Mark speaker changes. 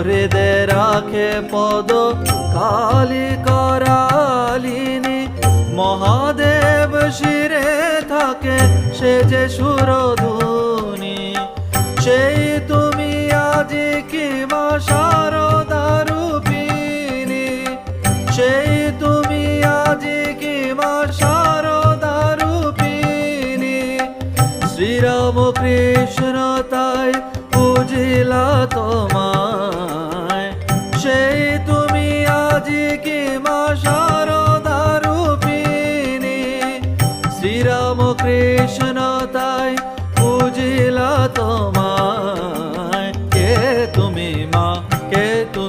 Speaker 1: হৃদে রাখে পদ কালী করালিনী, মহাদেব শিরে থাকে সে যে সুরধুনী। সেই তুমি আজি কি মা শারদা রূপিণী, সেই তুমি আজি কি মা শারদা রূপিণী। শ্রীরাম কৃষ্ণ তাই বুঝিলা তোমায়, সেই তুমি আজি কি মা শারদা রূপিণী। শ্রীরাম কৃষ্ণ তাই বুঝিলা তোমায়, কে তুমি মা, কে তুমি।